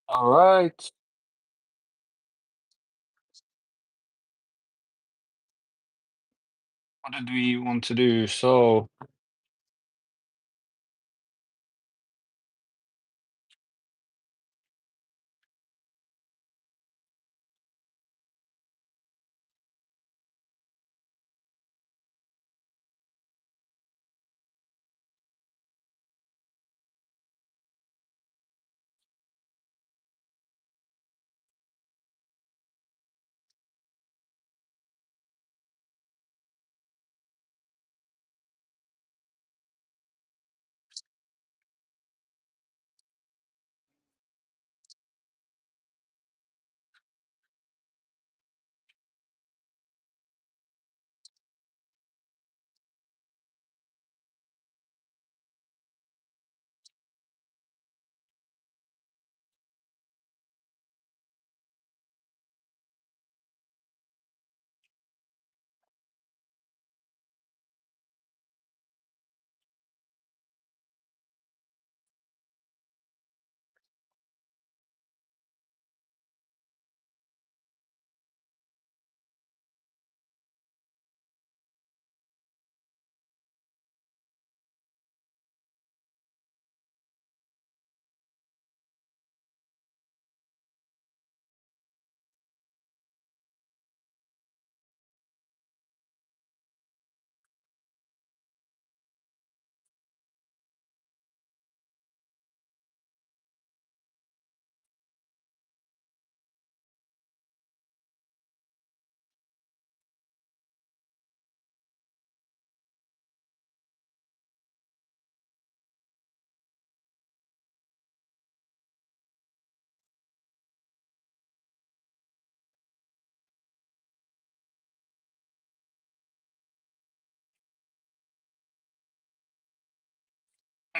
All right. What did we want to do?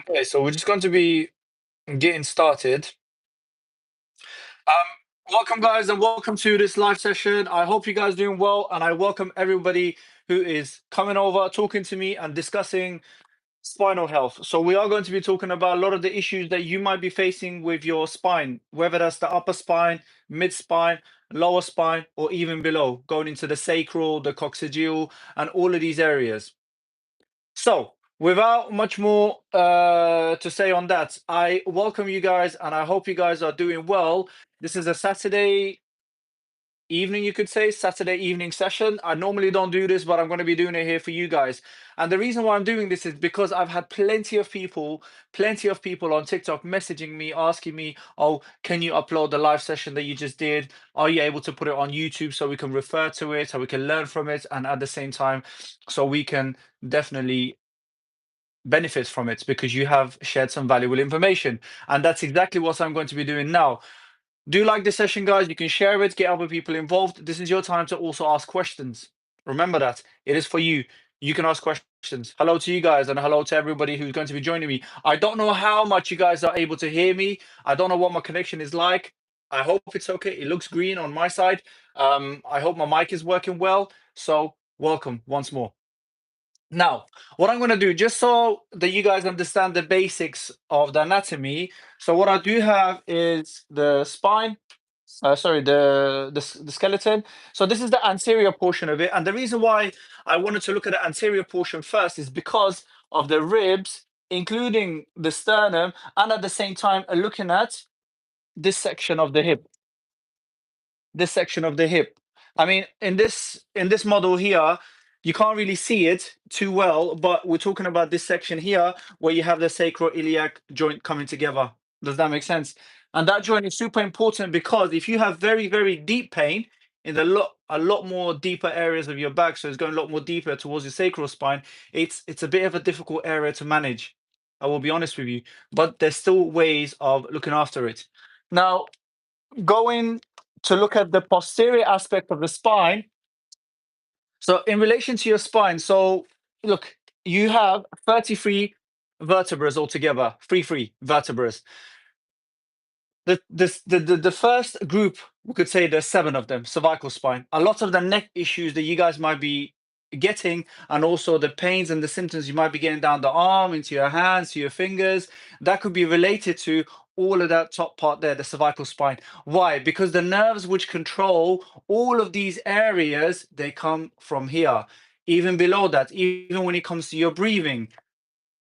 Okay, so we're just going to be getting started. Welcome, guys, and welcome to this live session. I hope you guys doing well, and I welcome everybody who is coming over, talking to me, and discussing spinal health. So we are going to be talking about a lot of the issues that you might be facing with your spine, whether that's the upper spine, mid spine, lower spine, or even below, going into the sacral, the coccygeal, and all of these areas. So, without much more to say on that, I welcome you guys and I hope you guys are doing well. This is a Saturday evening, you could say, Saturday evening session. I normally don't do this, but I'm going to be doing it here for you guys. And the reason why I'm doing this is because I've had plenty of people on TikTok messaging me, asking me, oh, can you upload the live session that you just did? Are you able to put it on YouTube so we can refer to it, so we can learn from it, and at the same time, so we can definitely benefits from it because you have shared some valuable information. And that's exactly what I'm going to be doing now. Do you like this session, guys? You can share it, get other people involved. This is your time to also ask questions. Remember that it is for you. You can ask questions. Hello to you guys, and hello to everybody who's going to be joining me. I don't know how much you guys are able to hear me. I don't know what my connection is like. I hope it's okay. It looks green on my side. I hope my mic is working well. So, welcome once more. Now, what I'm going to do, just so that you guys understand the basics of the anatomy. So what I do have is the spine, sorry, the skeleton. So this is the anterior portion of it. And the reason why I wanted to look at the anterior portion first is because of the ribs, including the sternum, and at the same time, looking at this section of the hip, this section of the hip. I mean, in this model here, you can't really see it too well, but we're talking about this section here where you have the sacroiliac joint coming together. Does that make sense? And that joint is super important because if you have very, very deep pain in a lot more deeper areas of your back, so it's going a lot more deeper towards your sacral spine, it's a bit of a difficult area to manage. I will be honest with you, but there's still ways of looking after it. Now, going to look at the posterior aspect of the spine. So, in relation to your spine, so look, you have 33 vertebrae altogether, free vertebrae. The first group, we could say there's seven of them, cervical spine. A lot of the neck issues that you guys might be getting, and also the pains and the symptoms you might be getting down the arm, into your hands, to your fingers, that could be related to all of that top part there, the cervical spine. Why? Because the nerves which control all of these areas, they come from here. Even below that, even when it comes to your breathing,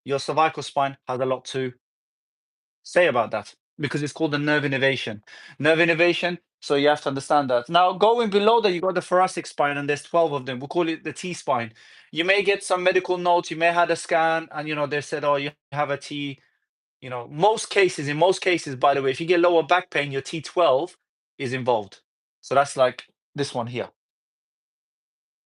your cervical spine has a lot to say about that because it's called the nerve innervation. Nerve innervation. So you have to understand that. Now, going below that, you got the thoracic spine, and there's 12 of them. We call it the T spine. You may get some medical notes. You may have a scan, and they said, "Oh, you have a T." In most cases, by the way, if you get lower back pain, your T12 is involved. So that's like this one here.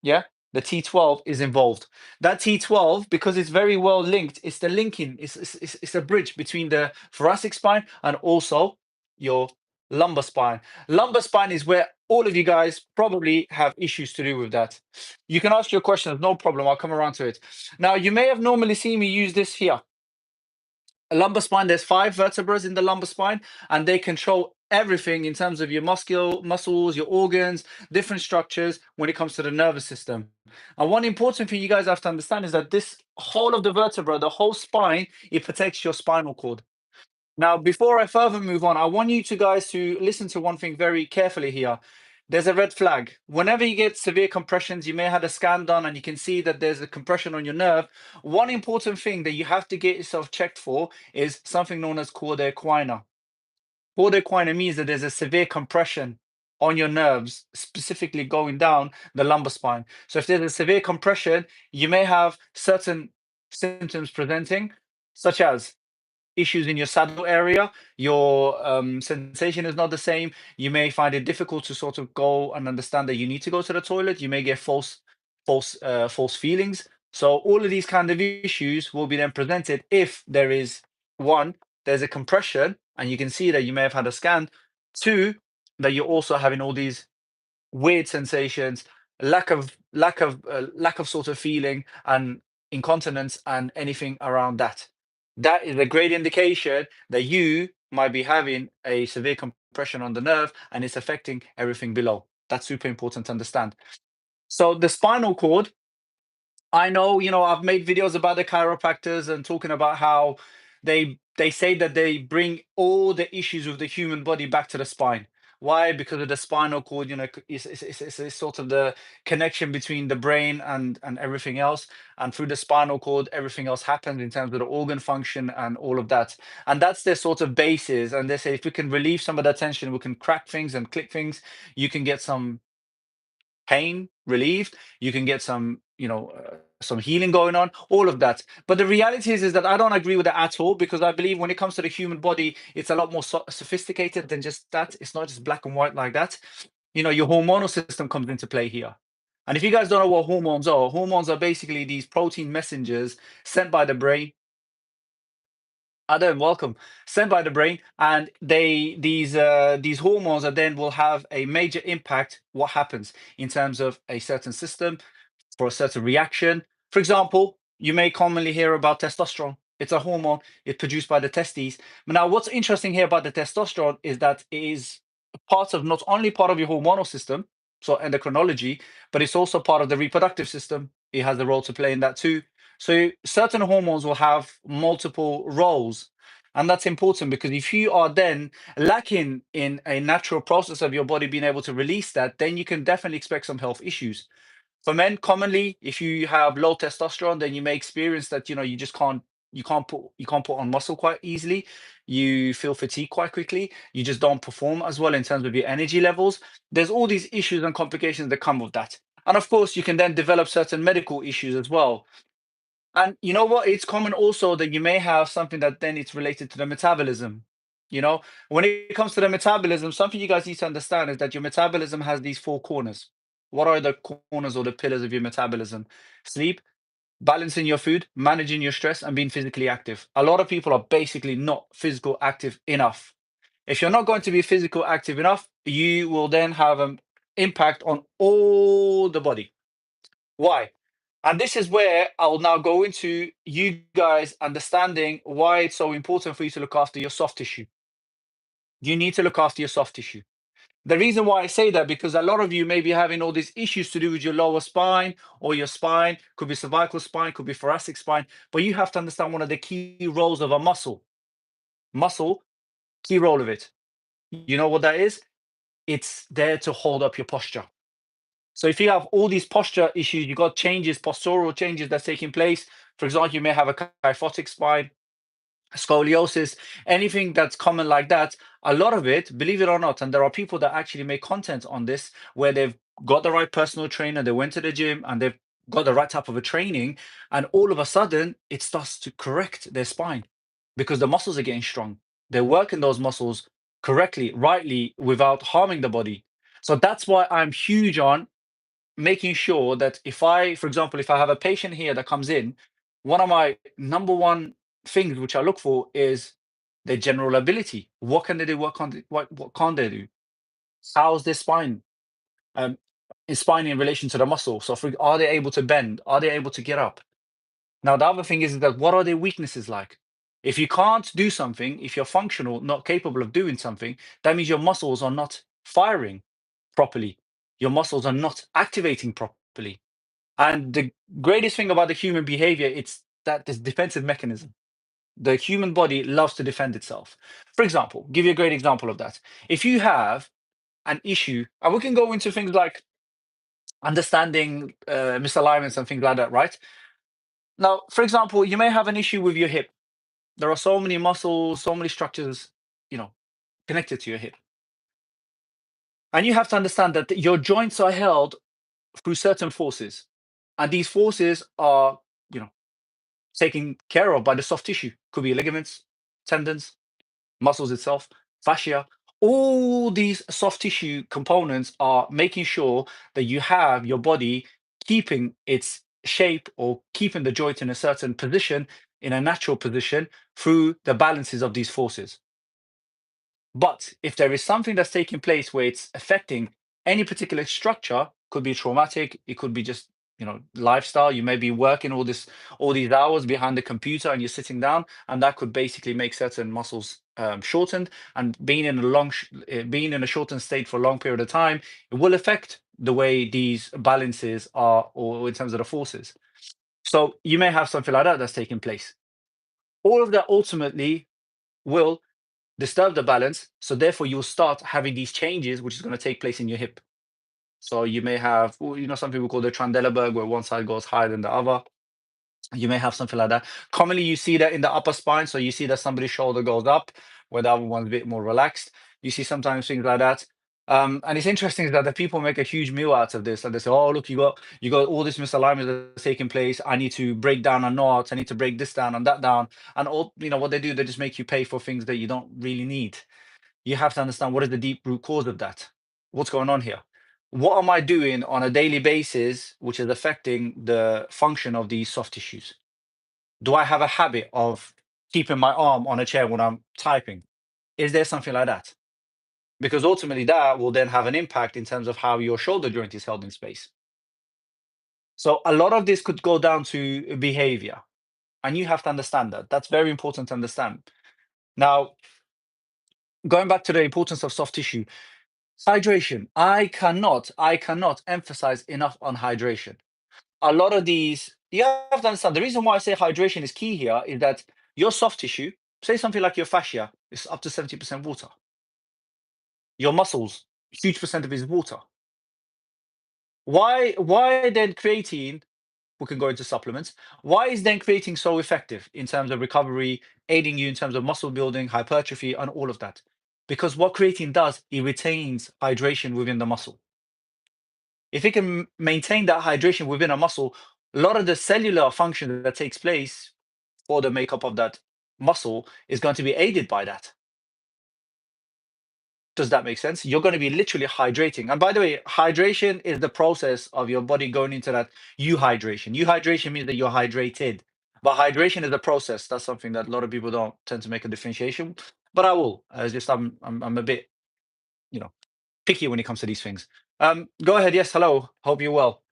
Yeah, the T12 is involved. That T12, because it's very well linked, it's the linking, it's a bridge between the thoracic spine and also your lumbar spine. Lumbar spine is where all of you guys probably have issues to do with that. You can ask your questions, no problem. I'll come around to it. Now, you may have normally seen me use this here. A lumbar spine, there's 5 vertebrae in the lumbar spine, and they control everything in terms of your muscles, your organs, different structures when it comes to the nervous system. And one important thing you guys have to understand is that this whole of the vertebra, the whole spine, it protects your spinal cord. Now, before I further move on, I want you to guys to listen to one thing very carefully here. There's a red flag. Whenever you get severe compressions, you may have a scan done and you can see that there's a compression on your nerve. One important thing that you have to get yourself checked for is something known as cauda equina. Cauda equina means that there's a severe compression on your nerves, specifically going down the lumbar spine. So if there's a severe compression, you may have certain symptoms presenting, such as issues in your saddle area, your sensation is not the same. You may find it difficult to sort of go and understand that you need to go to the toilet. You may get false feelings. So all of these kind of issues will be then presented if there is one, there's a compression, and you can see that you may have had a scan. Two, that you're also having all these weird sensations, lack of sort of feeling and incontinence and anything around that. That is a great indication that you might be having a severe compression on the nerve and it's affecting everything below. That's super important to understand. So the spinal cord, I know, I've made videos about the chiropractors and talking about how they say that they bring all the issues of the human body back to the spine. Why? Because of the spinal cord, it's sort of the connection between the brain and everything else. And through the spinal cord, everything else happens in terms of the organ function and all of that. And that's their sort of basis. And they say if we can relieve some of that tension, we can crack things and click things, you can get some pain relieved, you can get some healing going on, all of that. But the reality is that I don't agree with that at all, because I believe when it comes to the human body, it's a lot more sophisticated than just that. It's not just black and white like that. Your hormonal system comes into play here. And if you guys don't know what hormones are basically these protein messengers sent by the brain. Adam, welcome. Sent by the brain, and these hormones are then will have a major impact. What happens in terms of a certain system for a certain reaction? For example, you may commonly hear about testosterone. It's a hormone. It's produced by the testes. But now, what's interesting here about the testosterone is that it is not only part of your hormonal system, so endocrinology, but it's also part of the reproductive system. It has a role to play in that too. So certain hormones will have multiple roles. And that's important because if you are then lacking in a natural process of your body being able to release that, then you can definitely expect some health issues. For men, commonly, if you have low testosterone, then you may experience that, you just can't put on muscle quite easily. You feel fatigue quite quickly. You just don't perform as well in terms of your energy levels. There's all these issues and complications that come with that. And of course, you can then develop certain medical issues as well. And you know what? It's common also that you may have something that then it's related to the metabolism. You know, when it comes to the metabolism, something you guys need to understand is that your metabolism has these 4 corners. What are the corners or the pillars of your metabolism? Sleep, balancing your food, managing your stress, and being physically active. A lot of people are basically not physical active enough. If you're not going to be physical active enough, you will then have an impact on all the body. Why? And this is where I'll now go into you guys understanding why it's so important for you to look after your soft tissue. You need to look after your soft tissue. The reason why I say that, because a lot of you may be having all these issues to do with your lower spine or your spine, could be cervical spine, could be thoracic spine, but you have to understand one of the key roles of a muscle. Muscle Key role of it. You know what that is? It's there to hold up your posture. So if you have all these posture issues, you got changes, postural changes that's taking place. For example, you may have a kyphotic spine, scoliosis, anything that's common like that. A lot of it, believe it or not, and there are people that actually make content on this where they've got the right personal trainer, they went to the gym and they've got the right type of a training, and all of a sudden it starts to correct their spine because the muscles are getting strong. They're working those muscles correctly, rightly, without harming the body. So that's why I'm huge on making sure that if I, for example, if I have a patient here that comes in, one of my number one things which I look for is their general ability. What can they do? What can't they do? How's their spine? Um, is spine in relation to the muscle? So, are they able to bend? Are they able to get up? Now, the other thing is that what are their weaknesses like? If you can't do something, if you're functional, not capable of doing something, that means your muscles are not firing properly. Your muscles are not activating properly. And the greatest thing about the human behavior, it's that this defensive mechanism. The human body loves to defend itself. For example, give you a great example of that. If you have an issue, and we can go into things like understanding misalignments and things like that, right? Now, for example, you may have an issue with your hip. There are so many muscles, so many structures, you know, connected to your hip. And you have to understand that your joints are held through certain forces. And these forces are, you know, taken care of by the soft tissue. Could be ligaments, tendons, muscles itself, fascia. All these soft tissue components are making sure that you have your body keeping its shape or keeping the joint in a certain position, in a natural position, through the balances of these forces. But if there is something that's taking place where it's affecting any particular structure, could be traumatic, it could be just lifestyle. You may be working all these hours behind the computer and you're sitting down, and that could basically make certain muscles shortened. And being in a shortened state for a long period of time, it will affect the way these balances are, or in terms of the forces. So you may have something like that that's taking place. All of that ultimately will disturb the balance. So therefore, you'll start having these changes, which is going to take place in your hip. So you may have, well, some people call it Trendelenburg, where one side goes higher than the other. You may have something like that. Commonly, you see that in the upper spine. So you see that somebody's shoulder goes up, where the other one's a bit more relaxed. You see sometimes things like that. And it's interesting that the people make a huge meal out of this, and they say, "Oh, look, you got all this misalignment that's taking place. I need to break down a knot. I need to break this down and that down." And all what they do, they just make you pay for things that you don't really need. You have to understand what is the deep root cause of that. What's going on here? What am I doing on a daily basis which is affecting the function of these soft tissues? Do I have a habit of keeping my arm on a chair when I'm typing? Is there something like that? Because ultimately that will then have an impact in terms of how your shoulder joint is held in space. So a lot of this could go down to behavior. And you have to understand that. That's very important to understand. Now, going back to the importance of soft tissue, hydration. I cannot emphasize enough on hydration. A lot of these, you have to understand the reason why I say hydration is key here is that your soft tissue, say something like your fascia, is up to 70% water. Your muscles, huge percent of it is water. Why then creatine, we can go into supplements. Why is then creatine so effective in terms of recovery, aiding you in terms of muscle building, hypertrophy, and all of that? Because what creatine does, it retains hydration within the muscle. If it can maintain that hydration within a muscle, a lot of the cellular function that takes place for the makeup of that muscle is going to be aided by that. Does that make sense? You're going to be literally hydrating. And by the way, hydration is the process of your body going into that euhydration. Euhydration means that you're hydrated. But hydration is a process. That's something that a lot of people don't tend to make a differentiation. But I will. It's just I'm a bit, you know, picky when it comes to these things. Go ahead. Yes, hello. Hope you're well.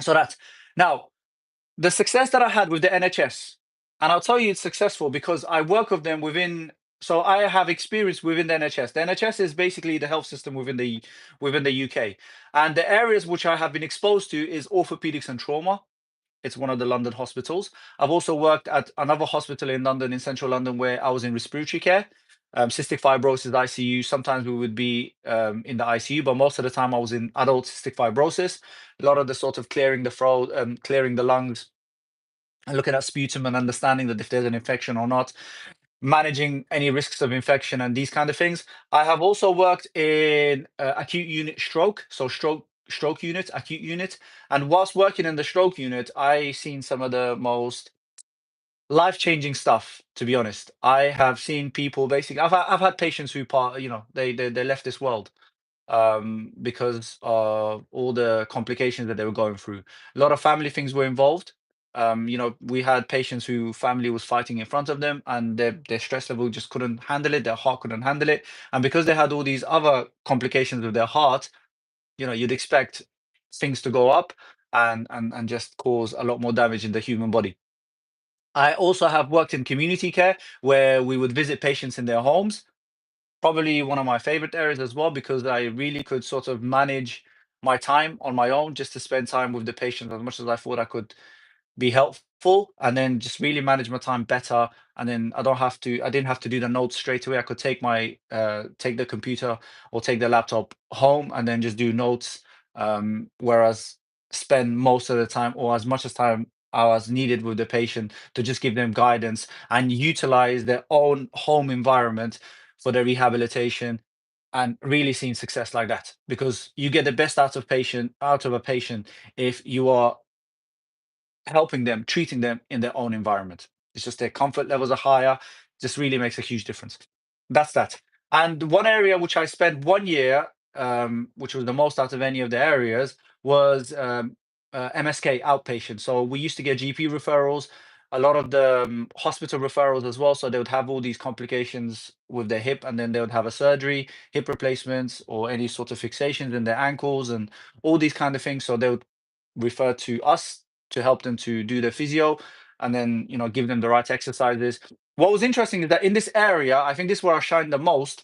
So that's now the success that I had with the NHS, and I'll tell you it's successful because I work with them within. So I have experience within the NHS. The NHS is basically the health system within the UK, and the areas which I have been exposed to is orthopedics and trauma. It's one of the London hospitals. I've also worked at another hospital in London, in central London, where I was in respiratory care. cystic fibrosis ICU. Sometimes we would be in the ICU, but most of the time I was in adult cystic fibrosis. A lot of the sort of clearing the throat, clearing the lungs, and looking at sputum and understanding that if there's an infection or not, managing any risks of infection and these kind of things. I have also worked in acute unit stroke, so stroke unit, acute unit, and whilst working in the stroke unit, I seen some of the most life-changing stuff. To be honest, I have seen people basically. I've had patients who they left this world because of all the complications that they were going through. A lot of family things were involved. We had patients who family was fighting in front of them, and their stress level just couldn't handle it. Their heart couldn't handle it, and because they had all these other complications with their heart, you'd expect things to go up and just cause a lot more damage in the human body. I also have worked in community care where we would visit patients in their homes. Probably one of my favorite areas as well, because I really could sort of manage my time on my own, just to spend time with the patient as much as I thought I could be helpful, and then just really manage my time better. And then I didn't have to do the notes straight away. I could take the computer or take the laptop home and then just do notes. Whereas spend most of the time, or as much as time I was needed with the patient, to just give them guidance and utilize their own home environment for their rehabilitation, and really seeing success like that, because you get the best out of a patient if you are helping them, treating them in their own environment. It's just their comfort levels are higher. Just really makes a huge difference. That's that. And one area which I spent 1 year, which was the most out of any of the areas, was MSK outpatient. So we used to get GP referrals, a lot of the hospital referrals as well. So they would have all these complications with their hip, and then they would have a surgery, hip replacements, or any sort of fixations in their ankles, and all these kind of things. So they would refer to us to help them to do the physio, and then give them the right exercises. What was interesting is that in this area, I think this is where I shined the most,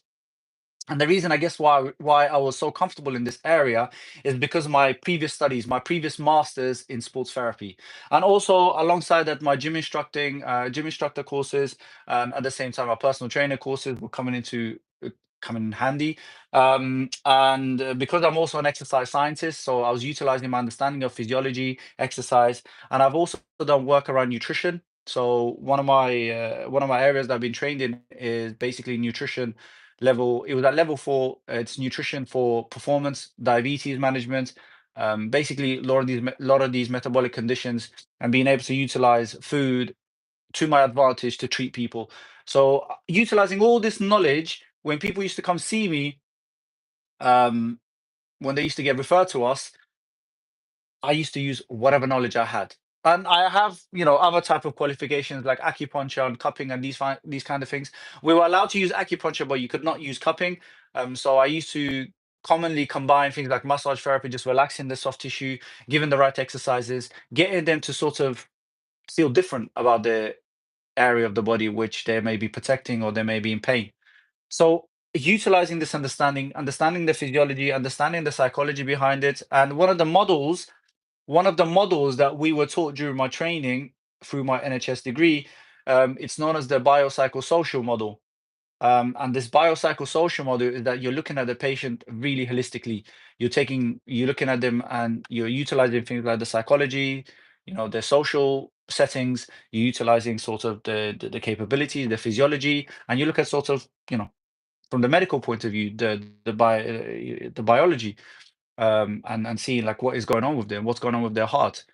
and the reason, I guess, why I was so comfortable in this area is because of my previous studies, my previous masters in sports therapy, and also alongside that, my gym instructor courses, at the same time, my personal trainer courses were coming in handy. And because I'm also an exercise scientist, so I was utilizing my understanding of physiology, exercise, and I've also done work around nutrition. So one of my areas that I've been trained in is basically nutrition level. It was at level 4. It's nutrition for performance, diabetes management, basically a lot of these metabolic conditions, and being able to utilize food to my advantage to treat people. So utilizing all this knowledge, when people used to come see me, um, when they used to get referred to us, I used to use whatever knowledge I had. And I have, other type of qualifications like acupuncture and cupping and these kind of things. We were allowed to use acupuncture, but you could not use cupping. So I used to commonly combine things like massage therapy, just relaxing the soft tissue, giving the right exercises, getting them to sort of feel different about the area of the body which they may be protecting, or they may be in pain. So utilizing this understanding the physiology, understanding the psychology behind it, and one of the models that we were taught during my training through my NHS degree, it's known as the biopsychosocial model. And this biopsychosocial model is that you're looking at the patient really holistically. You're looking at them, and you're utilizing things like the psychology, their social settings. You're utilizing sort of the capability, the physiology, and you look at sort of, from the medical point of view, the biology, and seeing like what is going on with them, what's going on with their heart,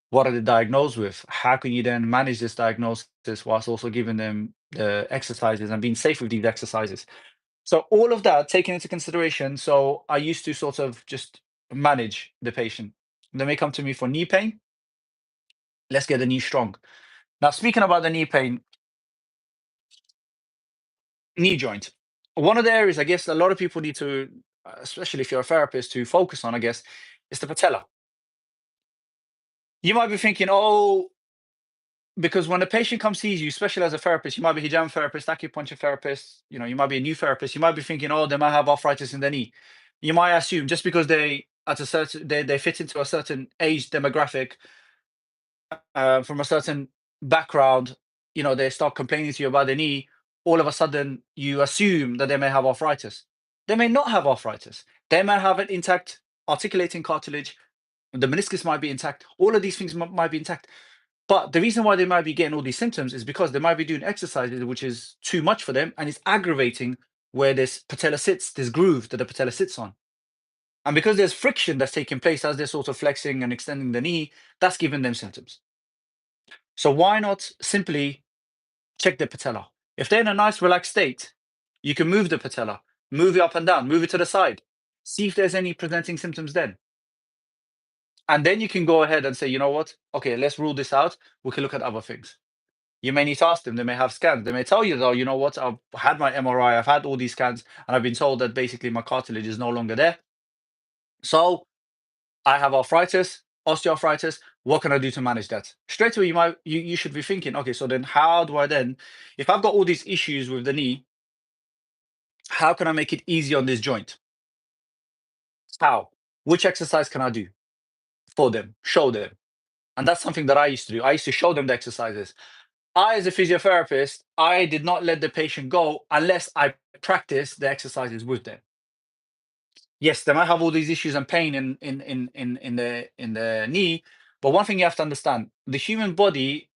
what are they diagnosed with, how can you then manage this diagnosis whilst also giving them the exercises and being safe with these exercises. So all of that taken into consideration, so I used to sort of just manage the patient. They may come to me for knee pain. Let's get the knee strong. Now, speaking about the knee pain, knee joint, one of the areas I guess a lot of people need to, especially if you're a therapist, to focus on, I guess, is the patella. You might be thinking, oh, because when a patient comes sees you, especially as a therapist, you might be a hijama therapist, acupuncture therapist, you might be a new therapist, you might be thinking, oh, they might have arthritis in the knee. You might assume just because they fit into a certain age demographic, from a certain background, they start complaining to you about the knee. all of a sudden you assume that they may have arthritis. They may not have arthritis. They may have an intact articulating cartilage. The meniscus might be intact. All of these things might be intact. But the reason why they might be getting all these symptoms is because they might be doing exercises which is too much for them and it's aggravating where this patella sits, this groove that the patella sits on. And because there's friction that's taking place as they're sort of flexing and extending the knee, that's giving them symptoms. So why not simply check the patella? If they're in a nice relaxed state, you can move the patella, move it up and down, move it to the side, see if there's any presenting symptoms then. And then you can go ahead and say, you know what? Okay, let's rule this out. We can look at other things. You may need to ask them. They may have scans. They may tell you, though, you know what? I've had my MRI, I've had all these scans, and I've been told that basically my cartilage is no longer there. So I have arthritis, osteoarthritis. What can I do to manage that? Straight away, you should be thinking, okay, so then how do I then, if I've got all these issues with the knee, how can I make it easy on this joint? How? Which exercise can I do for them? Show them. And that's something that I used to do. I used to show them the exercises. I, as a physiotherapist, I did not let the patient go unless I practiced the exercises with them. Yes, they might have all these issues and pain in the knee, but one thing you have to understand: the human body,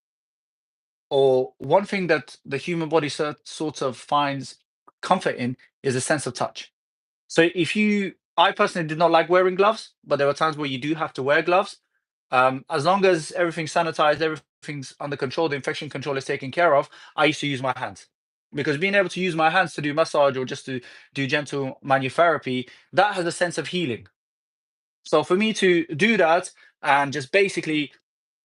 or one thing that the human body sort of finds comfort in, is a sense of touch. So if you, I personally did not like wearing gloves, but there were times where you do have to wear gloves. As long as everything's sanitized, everything's under control, the infection control is taken care of, I used to use my hands. Because being able to use my hands to do massage or just to do gentle manual therapy, that has a sense of healing. So for me to do that and just basically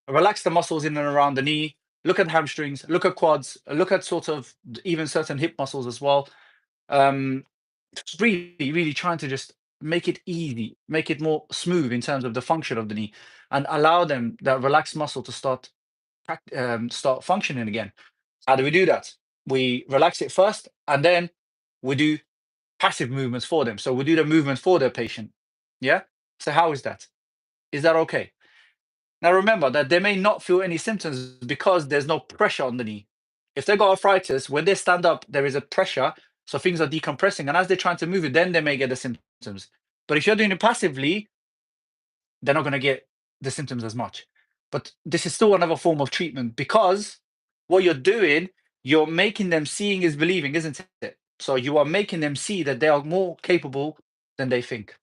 relax the muscles in and around the knee, look at hamstrings, look at quads, look at sort of even certain hip muscles as well. Um, just really trying to just make it easy, make it more smooth in terms of the function of the knee, and allow them that relaxed muscle to start functioning again. How do we do that? We relax it first, and then we do passive movements for them. So we do the movements for the patient. Yeah. So how is that? Is that okay? Now remember that they may not feel any symptoms because there's no pressure on the knee. If they got arthritis, when they stand up, there is a pressure, so things are decompressing, and as they're trying to move it, then they may get the symptoms. But if you're doing it passively, they're not going to get the symptoms as much. But this is still another form of treatment because what you're doing, you're making them seeing is believing, isn't it? So you are making them see that they are more capable than they think.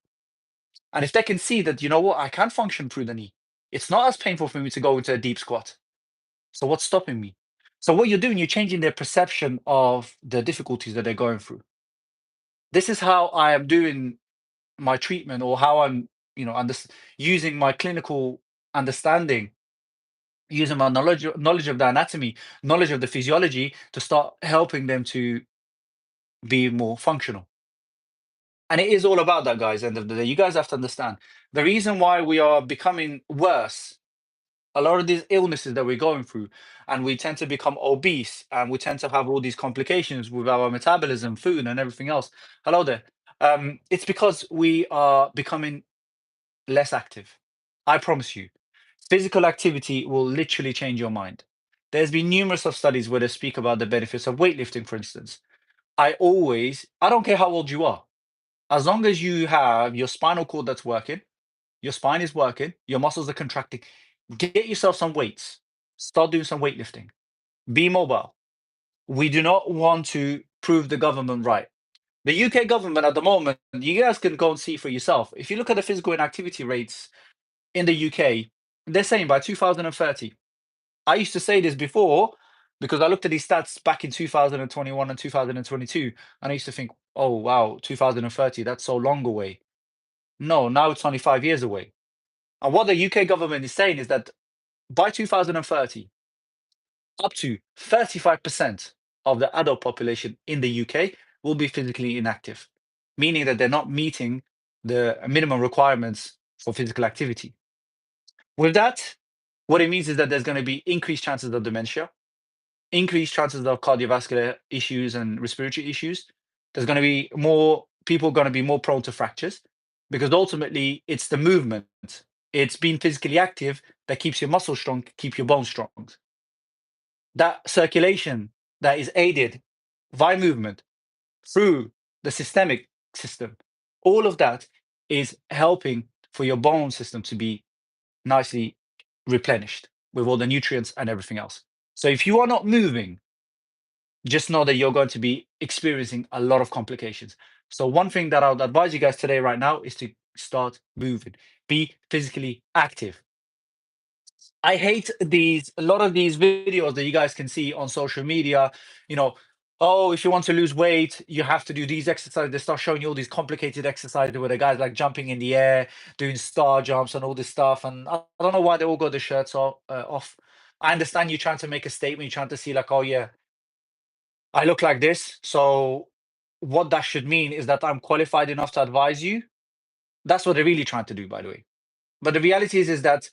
And if they can see that, you know what, I can function through the knee. It's not as painful for me to go into a deep squat. So what's stopping me? So what you're doing, you're changing their perception of the difficulties that they're going through. This is how I am doing my treatment, or how I'm, using my clinical understanding, using my knowledge of the anatomy, knowledge of the physiology to start helping them to be more functional. And it is all about that, guys. End of the day, you guys have to understand the reason why we are becoming worse. A lot of these illnesses that we're going through, and we tend to become obese, and we tend to have all these complications with our metabolism, food, and everything else. Hello there. It's because we are becoming less active. I promise you, physical activity will literally change your mind. There's been numerous of studies where they speak about the benefits of weightlifting, for instance. I don't care how old you are, as long as you have your spinal cord that's working, your spine is working, your muscles are contracting, get yourself some weights. Start doing some weightlifting. Be mobile. We do not want to prove the government right. The UK government at the moment, you guys can go and see for yourself. If you look at the physical inactivity rates in the UK, they're saying by 2030. I used to say this before because I looked at these stats back in 2021 and 2022, and I used to think, oh, wow, 2030, that's so long away. No, now it's only 5 years away. And what the UK government is saying is that by 2030, up to 35% of the adult population in the UK will be physically inactive, meaning that they're not meeting the minimum requirements for physical activity. With that, what it means is that there's going to be increased chances of dementia, increased chances of cardiovascular issues and respiratory issues. There's going to be more people going to be more prone to fractures because ultimately it's the movement. It's being physically active that keeps your muscles strong, keep your bones strong. That circulation that is aided via movement, through the systemic system. All of that is helping for your bone system to be nicely replenished with all the nutrients and everything else. So if you are not moving, just know that you're going to be experiencing a lot of complications. So one thing that I would advise you guys today right now is to start moving. Be physically active. I hate a lot of these videos that you guys can see on social media, you know, oh, if you want to lose weight, you have to do these exercises. They start showing you all these complicated exercises where the guys like jumping in the air, doing star jumps and all this stuff. And I don't know why they all got the shirts off. I understand you're trying to make a statement, you're trying to see like, oh yeah, I look like this. So what that should mean is that I'm qualified enough to advise you. That's what they're really trying to do, by the way. But the reality is that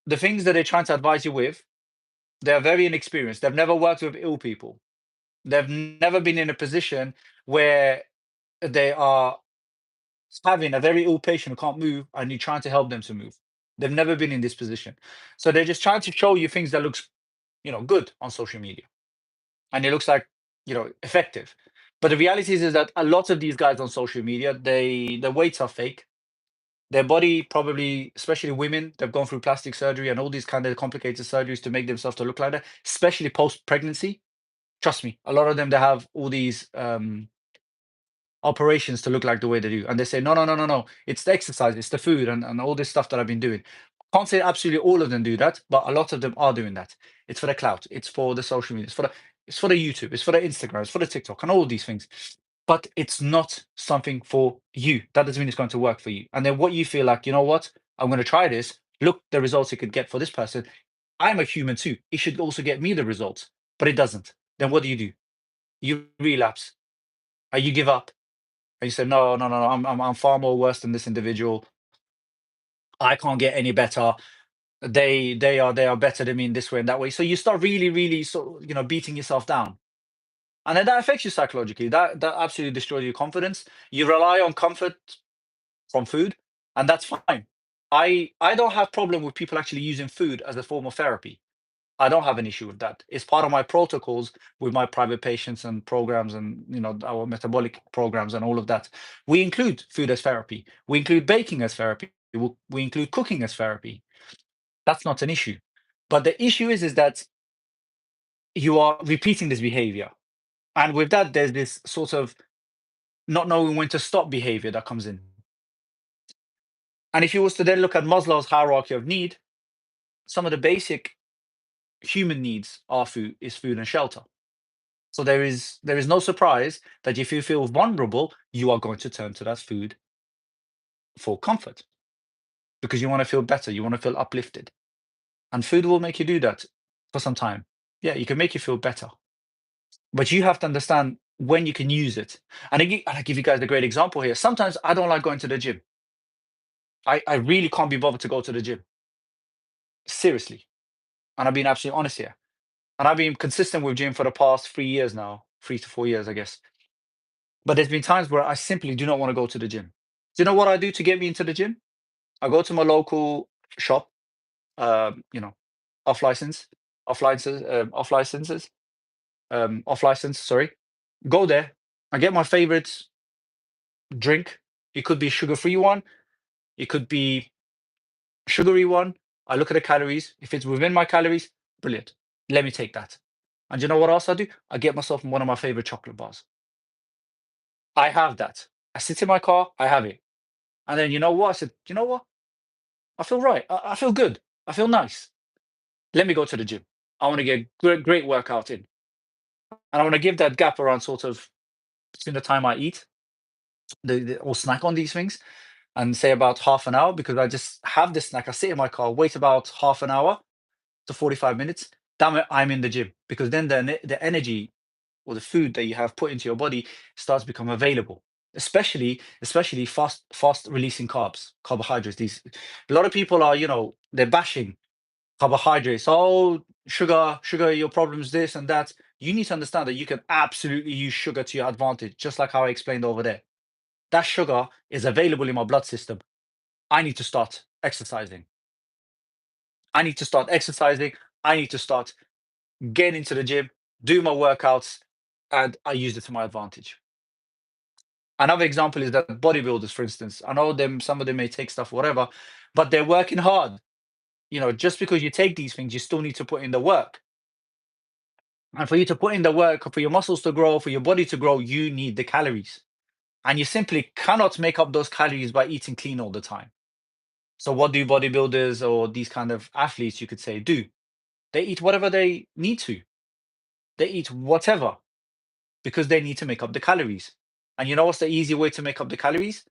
the things that they're trying to advise you with, they're very inexperienced. They've never worked with ill people. They've never been in a position where they are having a very ill patient who can't move and you're trying to help them to move. They've never been in this position. So they're just trying to show you things that looks, good on social media. And it looks like, effective. But the reality is that a lot of these guys on social media, their weights are fake. Their body probably, especially women, they've gone through plastic surgery and all these kind of complicated surgeries to make themselves to look like that, especially post-pregnancy. Trust me, a lot of them they have all these operations to look like the way they do. And they say, no, no, no, no, no. It's the exercise, it's the food, and all this stuff that I've been doing. Can't say absolutely all of them do that, but a lot of them are doing that. It's for the clout, it's for the social media, it's for the YouTube, it's for the Instagram, it's for the TikTok, and all these things. But it's not something for you. That doesn't mean it's going to work for you. And then what you feel like, you know what? I'm going to try this. Look, the results it could get for this person. I'm a human too. It should also get me the results, but it doesn't. Then what do? You relapse, or you give up, and you say, no, no, no, no. I'm far more worse than this individual. I can't get any better. They are better than me in this way and that way. So you start really, really sort of, beating yourself down. And then that affects you psychologically. That absolutely destroys your confidence. You rely on comfort from food, and that's fine. I don't have problem with people actually using food as a form of therapy. I don't have an issue with that. It's part of my protocols with my private patients and programs and our metabolic programs and all of that. We include food as therapy. We include baking as therapy. We include cooking as therapy. That's not an issue. But the issue is that you are repeating this behavior. And with that, there's this sort of not knowing when to stop behavior that comes in. And if you was to then look at Maslow's hierarchy of need, some of the basic human needs are food and shelter. So there is no surprise that if you feel vulnerable, you are going to turn to that food for comfort because you want to feel better, you want to feel uplifted. And food will make you do that for some time. Yeah, you can make you feel better. But you have to understand when you can use it. And I give you guys a great example here. Sometimes I don't like going to the gym. I really can't be bothered to go to the gym. Seriously. And I'm being absolutely honest here. And I've been consistent with gym for the past 3 years now, 3 to 4 years, I guess. But there's been times where I simply do not want to go to the gym. Do you know what I do to get me into the gym? I go to my local shop, off license, off licenses, off license, sorry. Go there. I get my favorite drink. It could be sugar-free one. It could be sugary one. I look at the calories. If it's within my calories, brilliant. Let me take that. And you know what else I do? I get myself one of my favorite chocolate bars. I have that. I sit in my car, I have it. And then you know what? I said, you know what? I feel right. I feel good. I feel nice. Let me go to the gym. I want to get great workout in. And I want to give that gap around sort of between the time I eat or snack on these things and say about half an hour because I just have this snack. I sit in my car, wait about half an hour to 45 minutes. Damn it, I'm in the gym because then the energy or the food that you have put into your body starts to become available. Especially fast releasing carbohydrates. These a lot of people are, they're bashing carbohydrates. Oh, sugar, your problem's this and that. You need to understand that you can absolutely use sugar to your advantage, just like how I explained over there. That sugar is available in my blood system. I need to start exercising. I need to start exercising. I need to start getting into the gym, do my workouts, and I used it to my advantage. Another example is that bodybuilders, for instance, I know them, some of them may take stuff, whatever, but they're working hard. Just because you take these things, you still need to put in the work. And for you to put in the work, for your muscles to grow, for your body to grow, you need the calories. And you simply cannot make up those calories by eating clean all the time. So what do bodybuilders or these kind of athletes, you could say, do? They eat whatever they need to. They eat whatever because they need to make up the calories. And you know what's the easy way to make up the calories?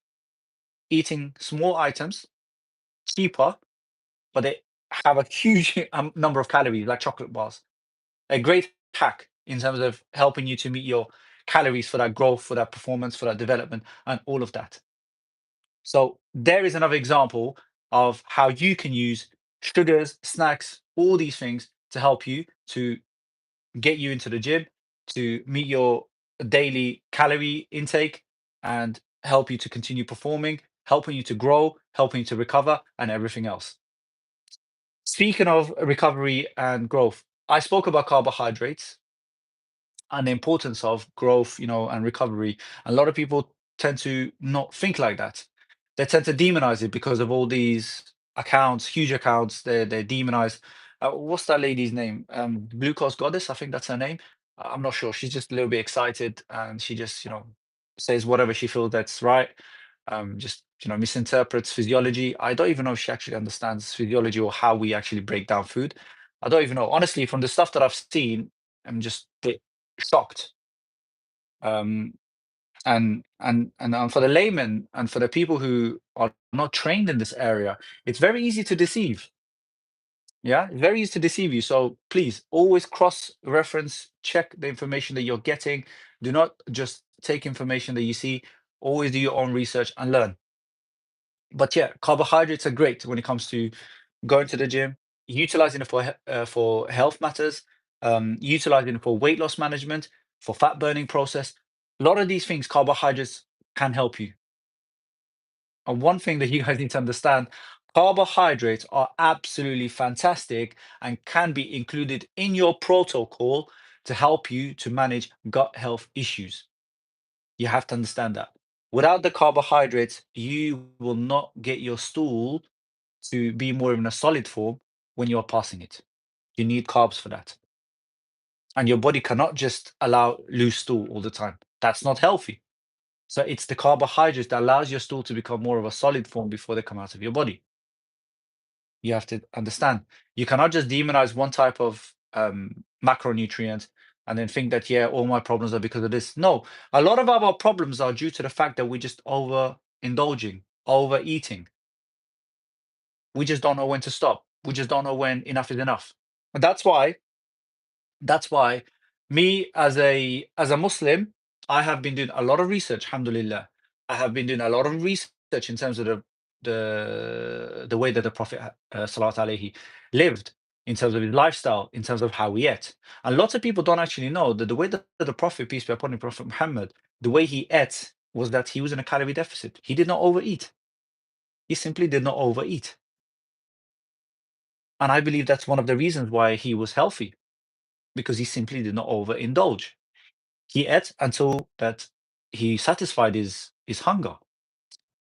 Eating small items, cheaper, but they have a huge number of calories, like chocolate bars. A great hack in terms of helping you to meet your calories for that growth, for that performance, for that development, and all of that. So there is another example of how you can use sugars, snacks, all these things to help you to get you into the gym, to meet your daily calorie intake, and help you to continue performing, helping you to grow, helping you to recover, and everything else. Speaking of recovery and growth, I spoke about carbohydrates and the importance of growth, and recovery. A lot of people tend to not think like that. They tend to demonize it because of all these accounts, huge accounts. They demonize. What's that lady's name? Glucose Goddess, I think that's her name. I'm not sure. She's just a little bit excited, and she just says whatever she feels that's right. Just misinterprets physiology. I don't even know if she actually understands physiology or how we actually break down food. I don't even know. Honestly, from the stuff that I've seen, I'm just a bit shocked. Um, and for the laymen and for the people who are not trained in this area, it's very easy to deceive. Yeah, it's very easy to deceive you. So please always cross-reference, check the information that you're getting. Do not just take information that you see. Always do your own research and learn. But yeah, carbohydrates are great when it comes to going to the gym, utilizing it for health matters, utilizing it for weight loss management, for fat burning process. A lot of these things, carbohydrates can help you. And one thing that you guys need to understand, carbohydrates are absolutely fantastic and can be included in your protocol to help you to manage gut health issues. You have to understand that. Without the carbohydrates, you will not get your stool to be more in a solid form when you're passing it. You need carbs for that. And your body cannot just allow loose stool all the time. That's not healthy. So it's the carbohydrates that allows your stool to become more of a solid form before they come out of your body. You have to understand. You cannot just demonize one type of macronutrient and then think that, yeah, all my problems are because of this. No, a lot of our problems are due to the fact that we're just overindulging, overeating. We just don't know when to stop. We just don't know when enough is enough. And that's why me as a Muslim, I have been doing a lot of research, alhamdulillah. I have been doing a lot of research in terms of the way that the Prophet Salat alayhi lived, in terms of his lifestyle, in terms of how he ate. And lots of people don't actually know that the way that the Prophet, peace be upon him, Prophet Muhammad, the way he ate was that he was in a calorie deficit. He did not overeat. He simply did not overeat. And I believe that's one of the reasons why he was healthy, because he simply did not overindulge. He ate until that he satisfied his hunger.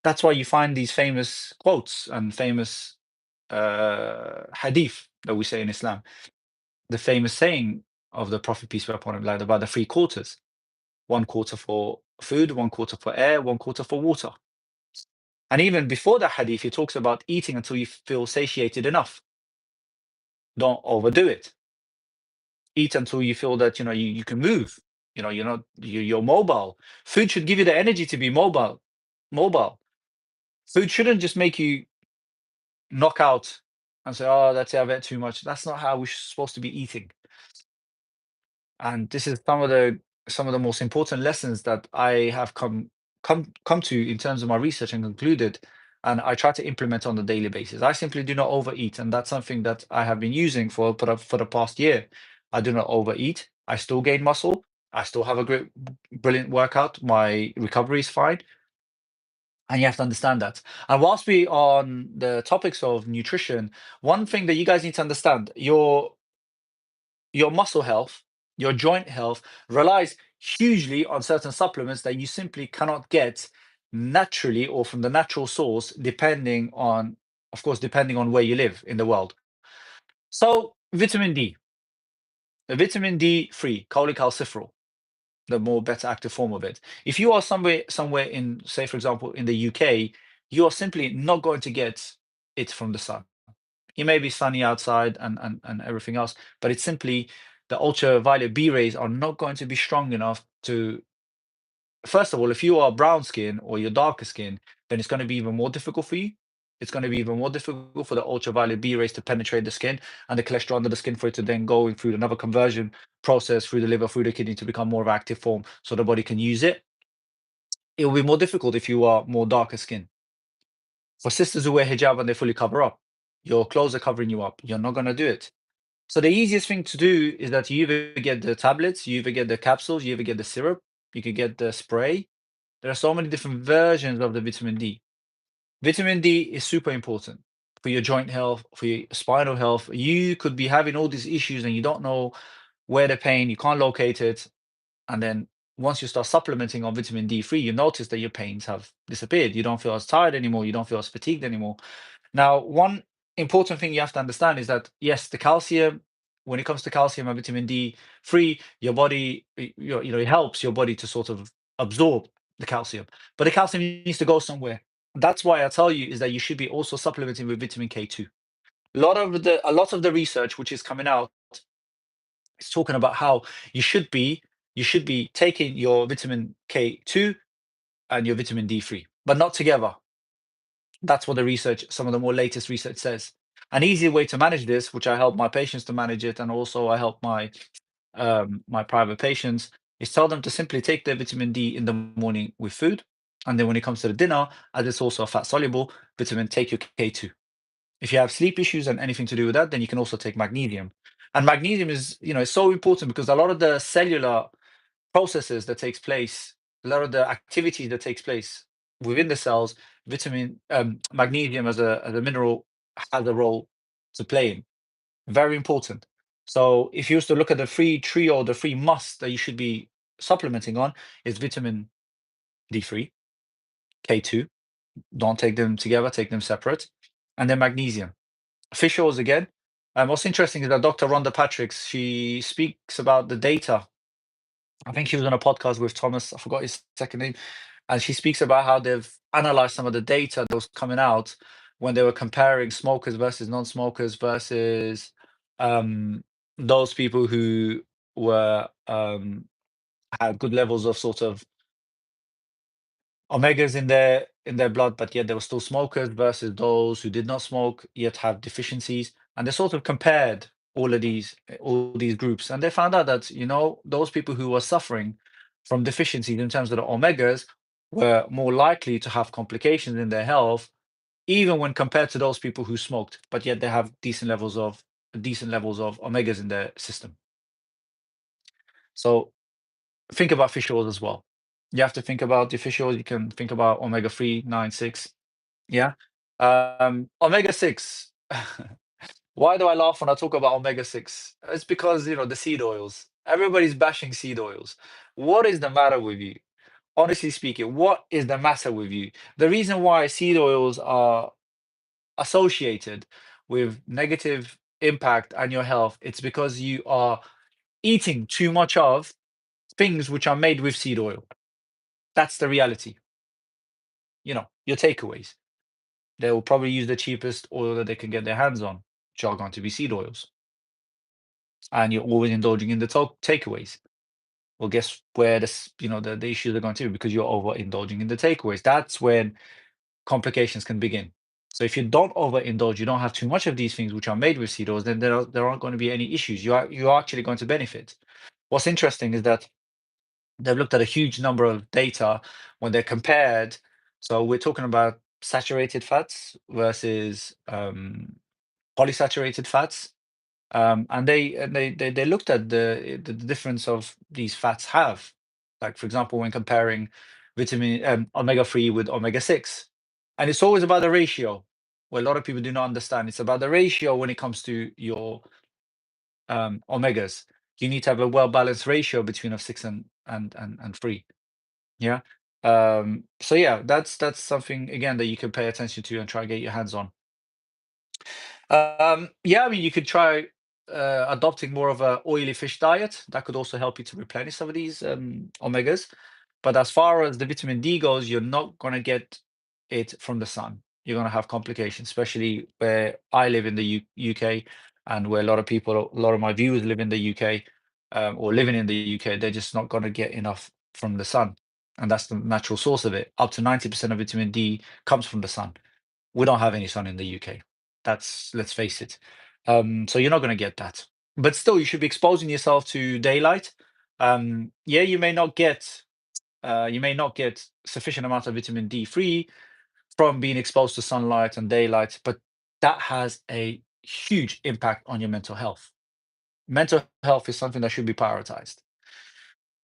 That's why you find these famous quotes and famous hadith that we say in Islam. The famous saying of the Prophet peace be upon him, like about the three quarters: one quarter for food, one quarter for air, one quarter for water. And even before that hadith, he talks about eating until you feel satiated enough. Don't overdo it. Eat until you feel that you can move. You're mobile. Food should give you the energy to be mobile. Food shouldn't just make you knock out and say, oh, that's it, I've ate too much. That's not how we're supposed to be eating. And this is some of the most important lessons that I have come to in terms of my research and concluded, and I try to implement on a daily basis. I simply do not overeat, and that's something that I have been using for the past year. I do not overeat. I still gain muscle. I still have a great, brilliant workout. My recovery is fine, and you have to understand that. And whilst we on the topics of nutrition, one thing that you guys need to understand: your muscle health, your joint health relies hugely on certain supplements that you simply cannot get naturally or from the natural source, depending on, of course, depending on where you live in the world. So, vitamin D, the vitamin D3, cholecalciferol, the more better active form of it. If you are somewhere in, say, for example, in the UK, you are simply not going to get it from the sun. It may be sunny outside and everything else, but it's simply the ultraviolet B rays are not going to be strong enough to, first of all, if you are brown skin or you're darker skin, then it's going to be even more difficult for you. It's going to be even more difficult for the ultraviolet B rays to penetrate the skin and the cholesterol under the skin for it to then go through another conversion process through the liver, through the kidney to become more of an active form so the body can use it. It will be more difficult if you are more darker skin. For sisters who wear hijab and they fully cover up, your clothes are covering you up. You're not going to do it. So the easiest thing to do is that you either get the tablets, you either get the capsules, you either get the syrup, you could get the spray. There are so many different versions of the vitamin D. Vitamin D is super important for your joint health, for your spinal health. You could be having all these issues and you don't know where the pain, you can't locate it. And then once you start supplementing on vitamin D3, you notice that your pains have disappeared. You don't feel as tired anymore. You don't feel as fatigued anymore. Now, one important thing you have to understand is that yes, the calcium, when it comes to calcium and vitamin D3, your body, it helps your body to sort of absorb the calcium, but the calcium needs to go somewhere. That's why I tell you is that you should be also supplementing with vitamin K2. A lot of the research which is coming out is talking about how you should be you should be taking your vitamin K2 and your vitamin D3, but not together. That's what the research, some of the more latest research says. An easy way to manage this, which I help my patients to manage it, and also I help my private patients, is tell them to simply take their vitamin D in the morning with food, and then when it comes to the dinner, as it's also a fat soluble vitamin, take your K2. If you have sleep issues and anything to do with that, then you can also take magnesium. And magnesium is, it's so important because a lot of the cellular processes that takes place, a lot of the activity that takes place within the cells, magnesium as a mineral has a role to play in. Very important. So if you was to look at the free trio, the free must that you should be supplementing on is vitamin D3, K2. Don't take them together, take them separate, and then magnesium. Fish oils again. What's interesting is that Dr. Rhonda Patrick, she speaks about the data. I think she was on a podcast with Thomas, I forgot his second name, and she speaks about how they've analyzed some of the data that was coming out when they were comparing smokers versus non-smokers versus um, those people who were had good levels of sort of omegas in their blood, but yet they were still smokers versus those who did not smoke yet have deficiencies. And they sort of compared all these groups, and they found out that those people who were suffering from deficiencies in terms of the omegas were more likely to have complications in their health, even when compared to those people who smoked, but yet they have decent levels of omegas in their system. So think about fish oils as well. You have to think about the fish oils. You can think about omega 3, 9, 6. Yeah. Omega 6. Why do I laugh when I talk about omega 6? It's because, the seed oils. Everybody's bashing seed oils. What is the matter with you? Honestly speaking, what is the matter with you? The reason why seed oils are associated with negative impact on your health, it's because you are eating too much of things which are made with seed oil. That's the reality. Your takeaways. They will probably use the cheapest oil that they can get their hands on, which are going to be seed oils. And you're always indulging in the takeaways. Well, guess where the issues are going to be because you're overindulging in the takeaways. That's when complications can begin. So if you don't overindulge, you don't have too much of these things which are made with seed oils, then there aren't going to be any issues. You're actually going to benefit. What's interesting is that they've looked at a huge number of data when they're compared. So we're talking about saturated fats versus polysaturated fats, and they looked at the difference of these fats have. Like for example, when comparing vitamin omega 3 with omega 6, and it's always about the ratio. What a lot of people do not understand. It's about the ratio when it comes to your omegas. you need to have a well balanced ratio between of six and three. Yeah. So yeah, that's something again that you can pay attention to and try to get your hands on. Yeah, I mean, you could try adopting more of a oily fish diet. That could also help you to replenish some of these omegas. But as far as the vitamin D goes, you're not going to get it from the sun. You're going to have complications, especially where I live in the UK and where a lot of people, a lot of my viewers live in the UK or living in the UK. They're just not going to get enough from the sun. And that's the natural source of it. Up to 90% of vitamin D comes from the sun. We don't have any sun in the UK. That's let's face it. So you're not going to get that. But still, you should be exposing yourself to daylight. Yeah, you may not get sufficient amount of vitamin D3 from being exposed to sunlight and daylight, but that has a huge impact on your mental health. Mental health is something that should be prioritized.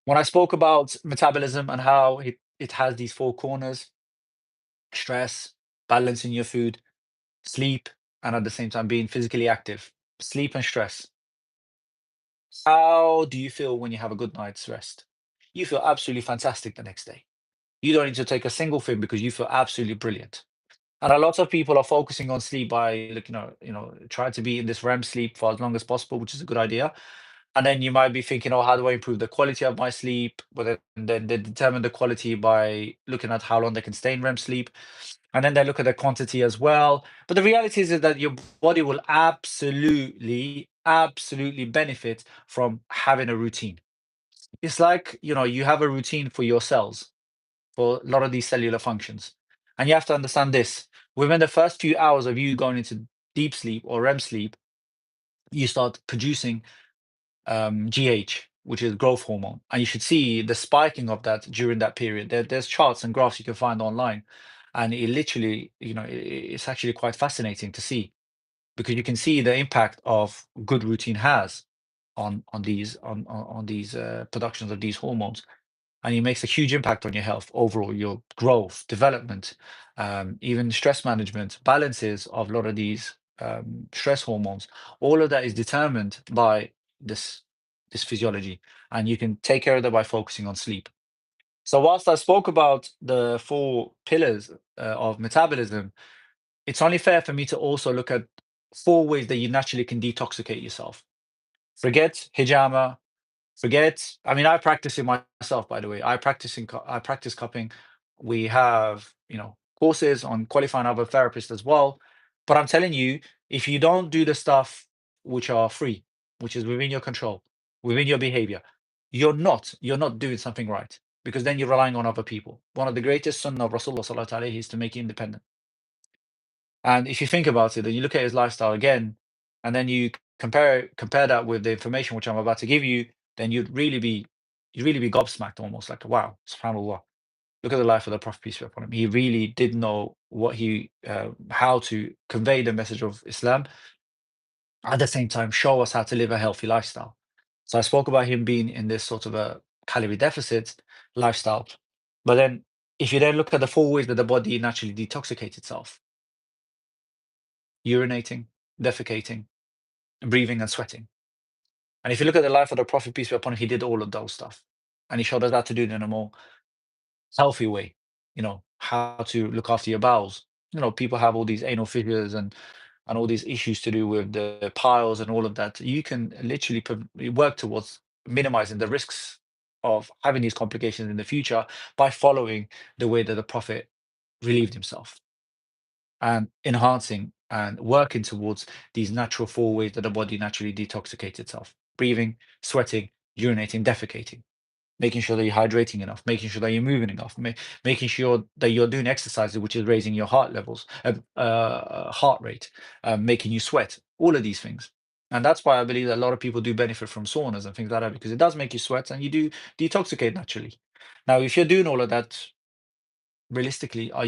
When I spoke about metabolism and how it has these four corners: stress, balancing your food, sleep, and at the same time being physically active. Sleep and stress. How do you feel when you have a good night's rest? You feel absolutely fantastic the next day. You don't need to take a single thing because you feel absolutely brilliant. And a lot of people are focusing on sleep by looking, try to be in this REM sleep for as long as possible, which is a good idea. And then you might be thinking, oh, how do I improve the quality of my sleep? But then they determine the quality by looking at how long they can stay in REM sleep. And then they look at the quantity as well. But the reality is that your body will absolutely, absolutely benefit from having a routine. It's like, you have a routine for your cells, for a lot of these cellular functions. And you have to understand this. Within the first few hours of you going into deep sleep or REM sleep, you start producing GH, which is growth hormone. And you should see the spiking of that during that period. There's charts and graphs you can find online. And it literally, it's actually quite fascinating to see because you can see the impact of good routine has on these productions of these hormones, and it makes a huge impact on your health overall, your growth, development, even stress management, balances of a lot of these stress hormones. All of that is determined by this this physiology, and you can take care of that by focusing on sleep. So, whilst I spoke about the four pillars of metabolism, it's only fair for me to also look at four ways that you naturally can detoxicate yourself. Forget hijama. Forget. I mean, I practice it myself, by the way. I practice cupping. We have, courses on qualifying other therapists as well. But I'm telling you, if you don't do the stuff which are free, which is within your control, within your behavior, you're not doing something right because then you're relying on other people. One of the greatest sunnah of Rasulullah sallallahu alaihi is to make you independent. And if you think about it, then you look at his lifestyle again, and then you compare that with the information which I'm about to give you, then you'd really be gobsmacked almost like, wow, subhanAllah. Look at the life of the Prophet, peace be upon him. He really did know how to convey the message of Islam, at the same time show us how to live a healthy lifestyle. So I spoke about him being in this sort of a calorie deficit lifestyle. But then if you then look at the four ways that the body naturally detoxicates itself: urinating, defecating, breathing, and sweating. And if you look at the life of the Prophet, peace be upon him, he did all of those stuff. And he showed us how to do it in a more healthy way, how to look after your bowels. People have all these anal fissures and all these issues to do with the piles and all of that. You can literally work towards minimizing the risks of having these complications in the future by following the way that the Prophet relieved himself and enhancing and working towards these natural four ways that the body naturally detoxicates itself: breathing, sweating, urinating, defecating. Making sure that you're hydrating enough, making sure that you're moving enough, making sure that you're doing exercises, which is raising your heart levels, heart rate, making you sweat, all of these things. And that's why I believe that a lot of people do benefit from saunas and things like that, because it does make you sweat and you do detoxicate naturally. Now, if you're doing all of that, realistically, do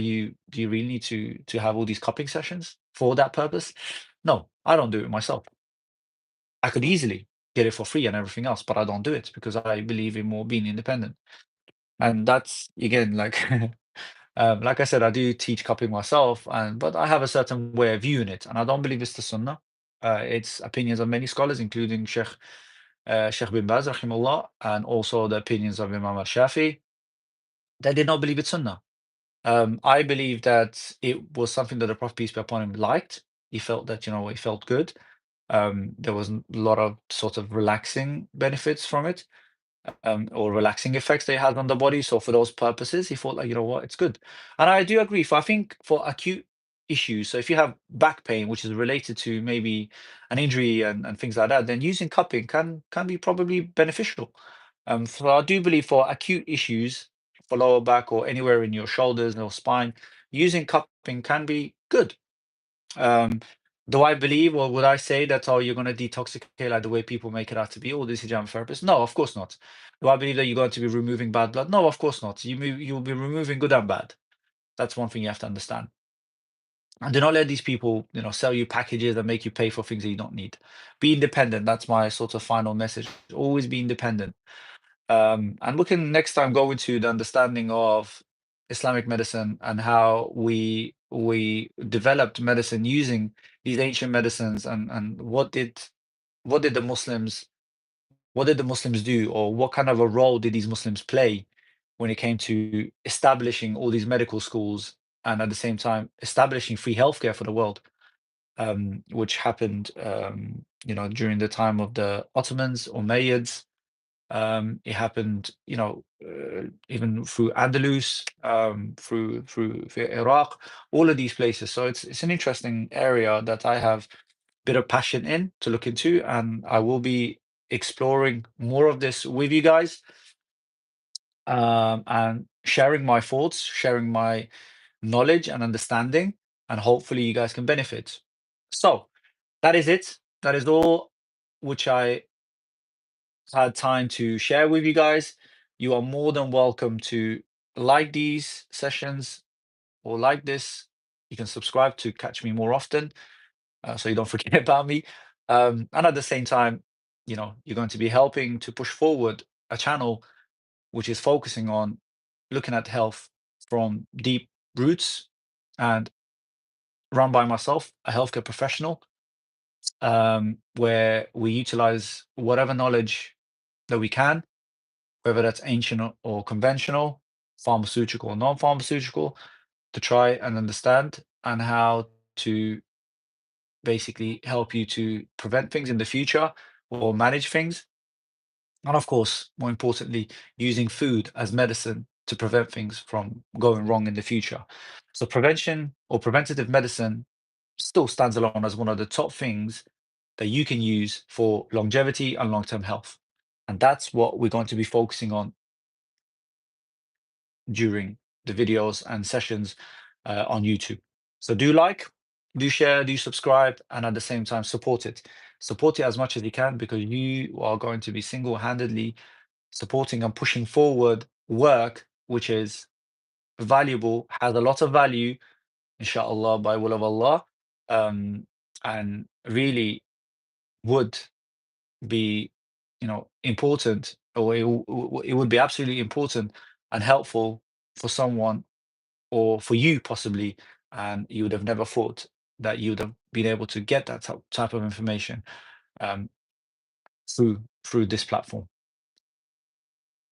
you really need to have all these cupping sessions for that purpose? No, I don't do it myself. I could easily get it for free and everything else, but I don't do it because I believe in more being independent. And that's again like like I said, I do teach cupping myself, and but I have a certain way of viewing it, and I don't believe it's the sunnah. It's opinions of many scholars, including Sheikh Sheikh bin Baz, rahimahullah, and also the opinions of Imam al-Shafi, they did not believe it's sunnah. I believe that it was something that the Prophet, peace be upon him, liked. He felt that, it felt good. There was a lot of sort of relaxing benefits from it, or relaxing effects they had on the body. So for those purposes, he thought like, you know what, it's good. And I do agree. I think for acute issues, so if you have back pain, which is related to maybe an injury and things like that, then using cupping can be probably beneficial. So I do believe for acute issues, for lower back or anywhere in your shoulders or spine, using cupping can be good. Um, do I believe, or would I say that, oh, you're going to detoxicate like the way people make it out to be? Oh, this is hijama therapist. No, of course not. Do I believe that you're going to be removing bad blood? No, of course not. You'll be removing good and bad. That's one thing you have to understand. And do not let these people, sell you packages and make you pay for things that you don't need. Be independent. That's my sort of final message. Always be independent. And we can next time go into the understanding of Islamic medicine and how we developed medicine using these ancient medicines, and what did the Muslims what did the Muslims do, or what kind of a role did these Muslims play when it came to establishing all these medical schools and at the same time establishing free healthcare for the world, which happened during the time of the Ottomans, Umayyads. It happened, even through Andalus, through Iraq, all of these places. So it's an interesting area that I have a bit of passion in to look into, and I will be exploring more of this with you guys, and sharing my thoughts, sharing my knowledge and understanding, and hopefully you guys can benefit. So that is it. That is all which I had time to share with you guys. You are more than welcome to like these sessions or like this. You can subscribe to catch me more often, so you don't forget about me. And at the same time, you're going to be helping to push forward a channel which is focusing on looking at health from deep roots, and run by myself, a healthcare professional, where we utilize whatever knowledge that we can, whether that's ancient or conventional, pharmaceutical or non-pharmaceutical, to try and understand and how to basically help you to prevent things in the future or manage things. And of course, more importantly, using food as medicine to prevent things from going wrong in the future. So prevention or preventative medicine still stands alone as one of the top things that you can use for longevity and long-term health. And that's what we're going to be focusing on during the videos and sessions on YouTube. So do like, do share, do subscribe, and at the same time support it. Support it as much as you can, because you are going to be single-handedly supporting and pushing forward work which is valuable, has a lot of value, inshallah, by will of Allah, and really would be, important, or it would be absolutely important and helpful for someone, or for you possibly, and you would have never thought that you would have been able to get that type of information, um, through this platform.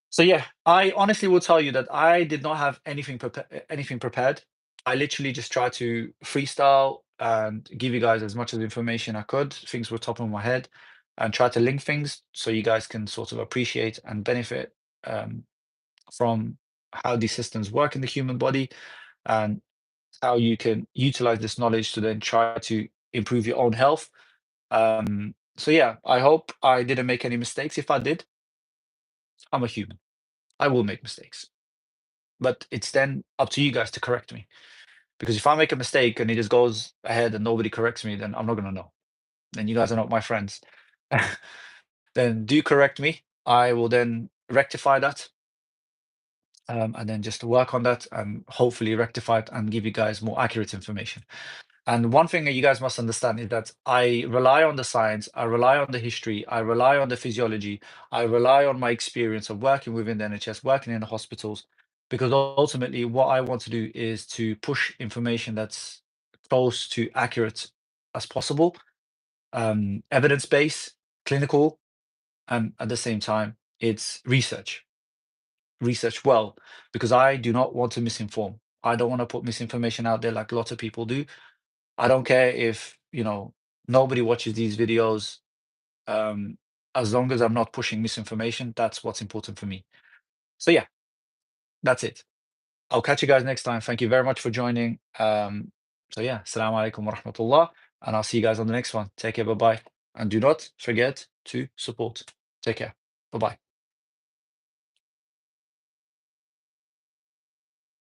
So yeah, I honestly will tell you that I did not have anything prepared. I literally just tried to freestyle and give you guys as much of the information I could. Things were top of my head, and try to link things so you guys can sort of appreciate and benefit, um, from how these systems work in the human body, and how you can utilize this knowledge to then try to improve your own health. So yeah, I hope I didn't make any mistakes. If I did, I'm a human. I will make mistakes. But it's then up to you guys to correct me. Because if I make a mistake and it just goes ahead and nobody corrects me, then I'm not gonna know. Then you guys are not my friends. Then do correct me. I will then rectify that, and then just work on that and hopefully rectify it and give you guys more accurate information. And one thing that you guys must understand is that I rely on the science, I rely on the history, I rely on the physiology, I rely on my experience of working within the NHS, working in the hospitals, because ultimately what I want to do is to push information that's close to accurate as possible, evidence-based, clinical, and at the same time, it's research well, because I do not want to misinform. I don't want to put misinformation out there like lots of people do. I don't care if, nobody watches these videos. Um, as long as I'm not pushing misinformation, that's what's important for me. So yeah, that's it. I'll catch you guys next time. Thank you very much for joining. So yeah, Assalamu alaikum wa rahmatullah, and I'll see you guys on the next one. Take care, bye bye. And do not forget to support. Take care. Bye bye.